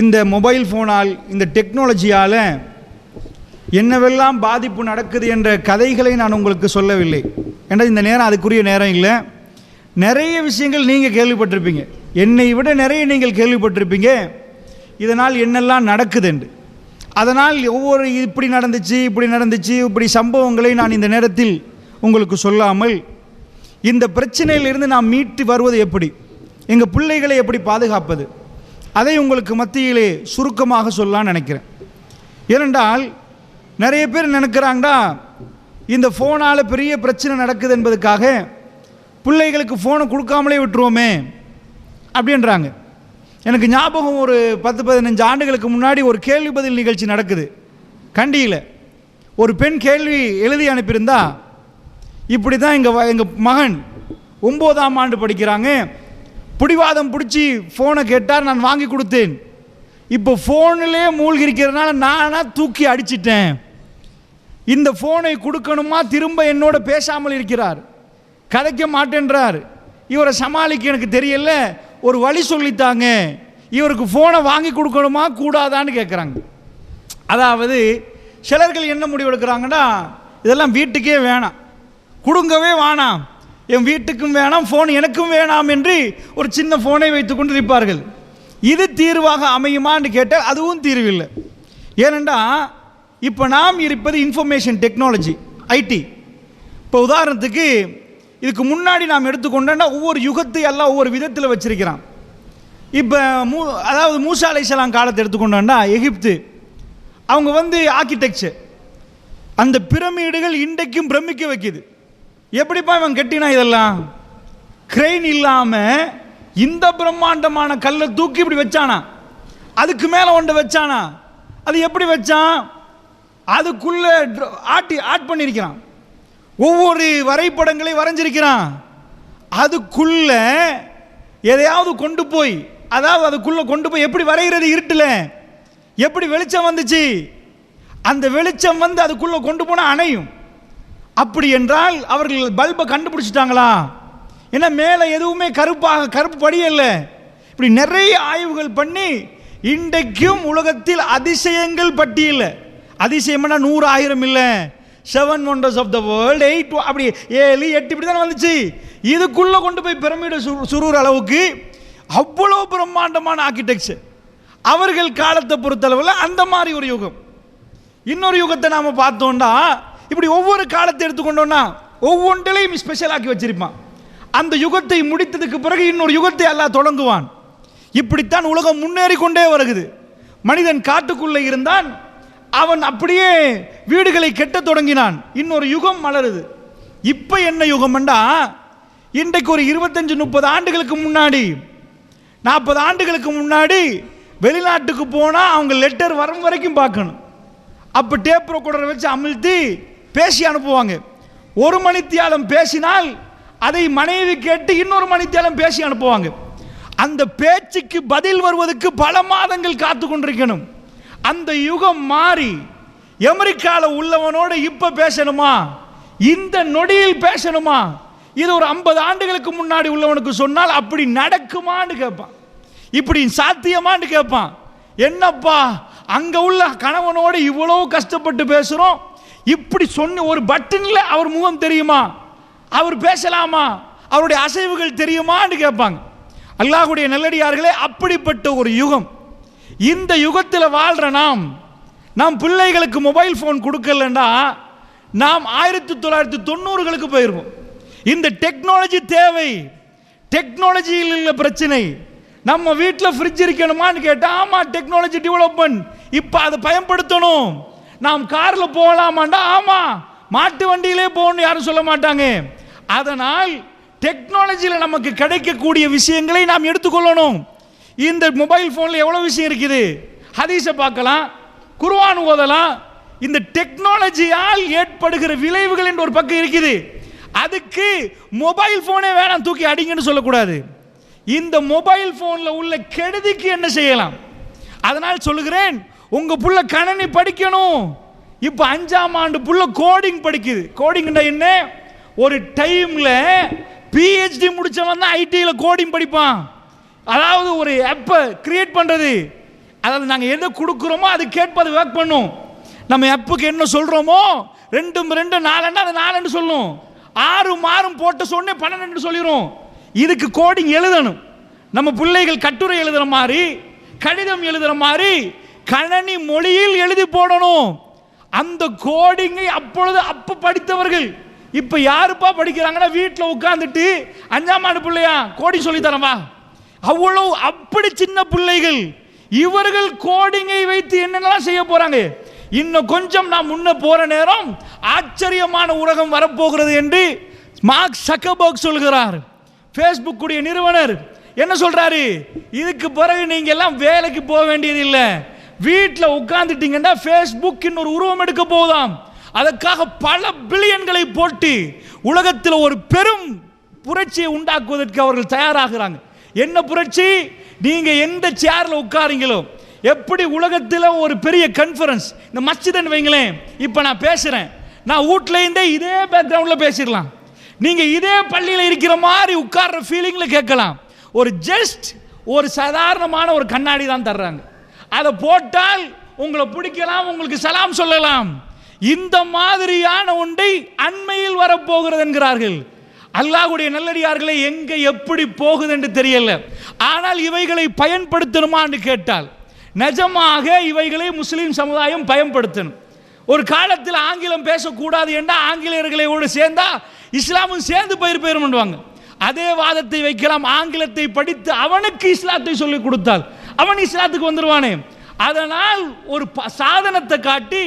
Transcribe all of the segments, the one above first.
இந்த மொபைல் ஃபோனால், இந்த டெக்னாலஜியால் என்னவெல்லாம் பாதிப்பு நடக்குது என்ற கதைகளை நான் உங்களுக்கு சொல்லவில்லை. ஏன்னா இந்த நேரம் அதுக்குரிய நேரம் இல்லை. நிறைய விஷயங்கள் நீங்கள் கேள்விப்பட்டிருப்பீங்க, என்னை விட நிறைய நீங்கள் கேள்விப்பட்டிருப்பீங்க இதனால் என்னெல்லாம் நடக்குது என்று. அதனால் ஒவ்வொரு இப்படி நடந்துச்சு இப்படி சம்பவங்களை நான் இந்த நேரத்தில் உங்களுக்கு சொல்லாமல், இந்த பிரச்சனையிலிருந்து நாம் மீட்டு வருவது எப்படி, எங்கள் பிள்ளைகளை எப்படி பாதுகாப்பது, அதை உங்களுக்கு மத்தியிலே சுருக்கமாக சொல்லலான்னு நினைக்கிறேன். ஏனென்றால் நிறைய பேர் நினைக்கிறாங்கடா இந்த ஃபோனால் பெரிய பிரச்சனை நடக்குது என்பதுக்காக பிள்ளைகளுக்கு ஃபோனை கொடுக்காமலே விட்டுருவோமே அப்படின்றாங்க. எனக்கு ஞாபகம், ஒரு 10-15 ஆண்டுகளுக்கு முன்னாடி ஒரு கேள்வி பதில் நிகழ்ச்சி நடக்குது கண்டியில். ஒரு பெண் கேள்வி எழுதி அனுப்பியிருந்தா, இப்படி தான் எங்கள் மகன் 9ஆம் ஆண்டு படிக்கிறாங்க, பிடிவாதம் பிடிச்சி ஃபோனை கேட்டார், நான் வாங்கி கொடுத்தேன், இப்போ ஃபோனிலே மூழ்கி இருக்கிறதுனால நானா தூக்கி அடிச்சிட்டேன், இந்த ஃபோனை கொடுக்கணுமா, திரும்ப என்னோட பேசாமல் இருக்கிறார், கதைக்க மாட்டேன்றார், இவரை சமாளிக்க எனக்கு தெரியல, ஒரு வழி சொல்லித்தாங்க, இவருக்கு ஃபோனை வாங்கி கொடுக்கணுமா கூடாதான்னு கேட்குறாங்க. அதாவது சிலர்கள் என்ன முடிவு எடுக்கிறாங்கன்னா, இதெல்லாம் வீட்டுக்கே வேணாம், கொடுங்கவே வேணாம், என் வீட்டுக்கும் வேணாம், ஃபோன் எனக்கும் வேணாம் என்று ஒரு சின்ன ஃபோனை வைத்துக்கொண்டு இருப்பார்கள். இது தீர்வாக அமையுமான்னு கேட்டால் அதுவும் தீர்வில்லை. ஏனென்றா இப்போ நாம் இருப்பது இன்ஃபர்மேஷன் டெக்னாலஜி, ஐடி. இப்போ உதாரணத்துக்கு இதுக்கு முன்னாடி நாம் எடுத்துக்கொண்டோன்னா ஒவ்வொரு யுகத்தை எல்லாம் ஒவ்வொரு விதத்தில் வச்சிருக்கிறான். இப்போ அதாவது மூசா அலைஹிஸ்ஸலாம் காலத்தை எடுத்துக்கொண்டோன்னா எகிப்து, அவங்க ஆர்கிடெக்சர், அந்த பிரமிடுகள் இன்றைக்கும் பிரமிக்க வைக்குது. எப்படிப்பா இவன் கட்டினா இதெல்லாம், கிரெயின் இல்லாமல் இந்த பிரம்மாண்டமான கல்லை தூக்கி இப்படி வச்சானா, அதுக்கு மேலே ஒன்றை வச்சானா, அது எப்படி வச்சான், அதுக்குள்ளே ஆட் பண்ணியிருக்கிறான், ஒவ்வொரு வரைபடங்களை வரைஞ்சிருக்கிறான், அதுக்குள்ள எதையாவது கொண்டு போய், அதாவது அதுக்குள்ளே கொண்டு போய் எப்படி வரைகிறது, இருட்டில் எப்படி வெளிச்சம் வந்துச்சு, அந்த வெளிச்சம் அதுக்குள்ளே கொண்டு போனால் அணையும். அப்படி என்றால் அவர்கள் பல்பை கண்டுபிடிச்சிட்டாங்களா, ஏன்னா மேலே எதுவுமே கருப்பு படியல்ல. இப்படி நிறைய ஆய்வுகள் பண்ணி இன்றைக்கும் உலகத்தில் அதிசயங்கள் பட்டியல், அதிசயம்னா 100-1000 இல்லை, 7 wonders of the world, 8 அப்படி 7 8 இப்படி தானே வந்துச்சு. இதுக்குள்ளே கொண்டு போய் பிரமிடு சுருற அளவுக்கு அவ்வளோ பிரம்மாண்டமான ஆர்கிடெக்சர் அவர்கள் காலத்தை பொறுத்தளவில் அந்த மாதிரி ஒரு யுகம். இன்னொரு யுகத்தை நாம் பார்த்தோம்னா, இப்படி ஒவ்வொரு காலத்தை எடுத்துக்கொண்டோன்னா ஒவ்வொன்றிலையும் ஸ்பெஷலாக்கி வச்சிருப்பான். அந்த யுகத்தை முடித்ததுக்கு பிறகு இன்னொரு யுகத்தை அல்லாஹ் தொடங்குவான். இப்படித்தான் உலகம் முன்னேறி கொண்டே வருகிறது. மனிதன் காட்டுக்குள்ளே இருந்தான், அவன் அப்படியே வீடுகளை கெட்ட தொடங்கினான், இன்னொரு யுகம் மலருது. இப்போ என்ன யுகம்ண்டா, இன்றைக்கு ஒரு 25-30 ஆண்டுகளுக்கு முன்னாடி, 40 ஆண்டுகளுக்கு முன்னாடி வெளிநாட்டுக்கு போனால் அவங்க லெட்டர் வரும் வரைக்கும் பார்க்கணும். அப்போ டேப் ரெக்கார்டரை வச்சு அமிழ்த்தி பேசி அனுப்புவாங்க. 1 மணித்தியாலம் பேசினால் அதை மனைவி கேட்டு இன்னொரு மணித்தியாலம் பேசி அனுப்புவாங்க. அந்த பேச்சுக்கு பதில் வருவதற்கு பல மாதங்கள் காத்து கொண்டிருக்கணும். அந்த யுகம் மாறி அமெரிக்காவில் உள்ளவனோட இப்ப பேசணுமா, இந்த நொடியில் பேசணுமா, இது ஒரு 50 ஆண்டுகளுக்கு முன்னாடி உள்ளவனுக்கு சொன்னால் அப்படி நடக்குமான்னு கேட்பான், இப்படி சாத்தியமான்னு கேட்பான். என்னப்பா அங்க உள்ள கணவனோடு இவ்வளவு கஷ்டப்பட்டு பேசுறோம், இப்படி சொன்ன ஒரு பட்டன்ல அவர் முகம் தெரியுமா, அவர் பேசலாமா, அவருடைய அசைவுகள் தெரியுமான்னு கேட்பாங்க. அல்லாஹ்வுடைய நல்லடியார்களே, அப்படிப்பட்ட ஒரு யுகம். இந்த யுகத்தில் வாழ்ற நாம் பிள்ளைகளுக்கு மொபைல் ஃபோன் கொடுக்கலன்னா நாம் 1990களுக்கு போயிருவோம். இந்த டெக்னாலஜி தேவை, டெக்னாலஜியில் உள்ள பிரச்சனை. நம்ம வீட்டில் ஃப்ரிட்ஜ் இருக்கணுமான்னு கேட்டால் ஆமாம், டெக்னாலஜி டெவலப்மெண்ட், இப்போ அதை பயன்படுத்தணும். நாம் காரில் போகலாமாண்டா ஆமாம், மாட்டு வண்டியிலே போகணும்னு யாரும் சொல்ல மாட்டாங்க. அதனால் டெக்னாலஜியில் நமக்கு கிடைக்கக்கூடிய விஷயங்களை நாம் எடுத்துக்கொள்ளணும். இந்த மொபைல் ஃபோனில் எவ்வளோ விஷயம் இருக்குது, ஹதீஸை பார்க்கலாம், குர்ஆன் ஓதலாம். இந்த டெக்னாலஜியால் ஏற்படுகிற விளைவுகள் என்ற ஒரு பக்கம் இருக்குது. அதுக்கு மொபைல் ஃபோனே வேணாம், தூக்கி அடிங்கன்னு சொல்லக்கூடாது. இந்த மொபைல் ஃபோனில் உள்ள கெடுதிக்கு என்ன செய்யலாம், அதனால் சொல்லுகிறேன், உங்கள் புள்ள கணனி படிக்கணும். இப்போ 5ஆம் ஆண்டு புள்ள கோடிங் படிக்குது. கோடிங்னா என்ன, ஒரு டைமில் பிஹெச்டி முடித்தவன் தான் ஐடியில் கோடிங் படிப்பான். அதாவது ஒரு ஆப்பை கிரியேட் பண்ணுறது, அதாவது நாங்கள் எதை கொடுக்குறோமோ அது கேட்பது ஒர்க் பண்ணும். நம்ம அப்புக்கு என்ன சொல்கிறோமோ 2 2 4 அது 4 சொல்லும். 6 6 போட்ட சொன்னே 12 சொல்லிடும். இதுக்கு கோடிங் எழுதணும். நம்ம பிள்ளைகள் கட்டுரை எழுதுற மாதிரி, கடிதம் எழுதுற மாதிரி கணனி மொழியில் எழுதி போடணும். அந்த கோடிங்கை அப்போ படித்தவர்கள் இப்போ யாருப்பா படிக்கிறாங்கன்னா வீட்டில் உட்காந்துட்டு 5ஆம் ஆண்டு பிள்ளையா கோடிங் சொல்லி தரவா, அவ்வளவு அப்படி சின்ன பிள்ளைகள். இவர்கள் கோடிங்கை வைத்து என்னென்னலாம் செய்ய போறாங்க. இன்னும் கொஞ்சம் நான் முன்ன போற நேரம் ஆச்சரியமான உலகம் வரப்போகிறது என்று மார்க் ஜக்கர்பர்க் சொல்கிறார். ஃபேஸ்புக் உடைய நிறுவனர் என்ன சொல்றாரு, இதுக்கு பிறகு நீங்க எல்லாம் வேலைக்கு போக வேண்டியது இல்லை, வீட்டில் உட்கார்ந்துட்டீங்கன்னா ஃபேஸ்புக் இன்னொரு உருவம் எடுக்க போதாம். அதற்காக பல பில்லியன்களை போட்டு உலகத்தில் ஒரு பெரும் புரட்சியை உண்டாக்குவதற்கு அவர்கள் தயாராகிறாங்க. என்ன புரட்சி? நீங்க எந்த சேர்ல உட்காரீங்களோ, எப்படி உலகத்தில் ஒரு பெரிய கான்ஃபரன்ஸ், இந்த மஸ்ஜித்னு வைங்களேன், இப்போ நான் பேசுறேன், நான் வீட்டில் இருந்தே இதே பேக்ரவுண்டில் பேசிடலாம். நீங்க இதே பள்ளியில் இருக்கிற மாதிரி உட்கார்ற ஃபீலிங்ல கேட்கலாம். ஒரு சாதாரணமான ஒரு கண்ணாடி தான் தர்றாங்க. அதை போட்டால் உங்களை பிடிக்கலாம், உங்களுக்கு சலாம் சொல்லலாம். இந்த மாதிரியான ஒன்றை அண்மையில் வரப்போகிறது என்கிறார்கள். அல்லாஹ்வுடைய நல்லடியார்களை எங்க எப்படி போகுது என்று தெரியல. ஆனால் இவைகளை பயன்படுத்தணுமா என்று கேட்டால் நிஜமாக இவைகளை முஸ்லீம் சமுதாயம் பயன்படுத்தணும். ஒரு காலத்தில் ஆங்கிலம் பேசக்கூடாது என்றால் ஆங்கிலேயர்களோடு சேர்ந்தா இஸ்லாமும் சேர்ந்து போயிருவாங்க. அதே வாதத்தை வைக்கலாம். ஆங்கிலத்தை படித்து அவனுக்கு இஸ்லாத்தை சொல்லிக் கொடுத்தால் அவன் இஸ்லாத்துக்கு வந்துருவானே. அதனால் ஒரு சாதனத்தை காட்டி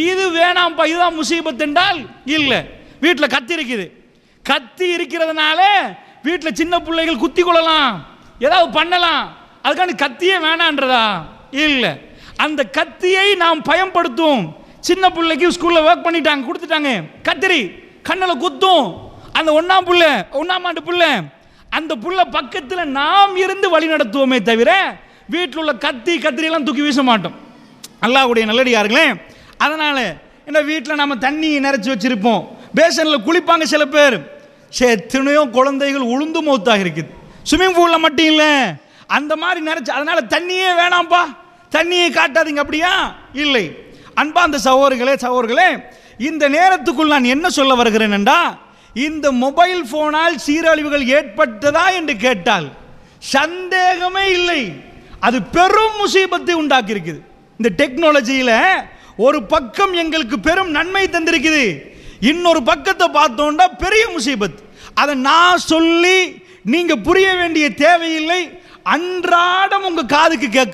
இது வேணாம்ப்பா, இதுதான் முசீபத் என்றால் இல்லை. வீட்டில் கத்தி இருக்குது, கத்தி இருக்கிறதுனால வீட்டில் சின்ன பிள்ளைகள் குத்தி கொள்ளலாம், ஏதாவது பண்ணலாம், அதுக்கான கத்தியே வேணான்றதா இல்லை. அந்த கத்தியை நாம் பயன்படுத்துவோம். சின்ன பிள்ளைக்கு ஸ்கூலில் ஒர்க் பண்ணிட்டாங்க, கொடுத்துட்டாங்க, கத்திரி கண்ணில் குத்தும். அந்த 1ஆம் ஆண்டு பிள்ளை, அந்த புள்ள பக்கத்தில் நாம் இருந்து வழி நடத்துவோமே தவிர வீட்டில் உள்ள கத்திரியெல்லாம் தூக்கி வீச மாட்டோம். அல்லாஹ்வுடைய நல்லடியார்களே, அதனால் என்ன வீட்டில் நம்ம தண்ணி நிறச்சி வச்சிருப்போம், பேசனில் குளிப்பாங்க சில பேர். எத்தனையோ குழந்தைகள் உளுந்து மௌத்தாக இருக்குது. ஸ்விம்மிங் பூலில் மட்டும் இல்லை, அந்த மாதிரி நிறச்சி, அதனால் தண்ணியே வேணாம்ப்பா, தண்ணியை காட்டாதீங்க, அப்படியா இல்லை. அன்பார்ந்த சகோதரர்களே, இந்த நேரத்துக்குள் நான் என்ன சொல்ல வருகிறேன் என்றா, இந்த மொபைல் போனால் சீரழிவுகள் ஏற்பட்டதா என்று கேட்டால் சந்தேகமே இல்லை. அது பெரும் முசீபத்தை உண்டாக்கி இருக்குது. இந்த டெக்னாலஜியில ஒரு பக்கம் எங்களுக்கு பெரும் நன்மை தந்திருக்குது, இன்னொரு பக்கத்தை பார்த்தோம்னா பெரிய முசீபத். அதை நான் சொல்லி நீங்க புரிய வேண்டிய தேவையில்லை. அன்றாடம் உங்க காதுக்கு கேட்க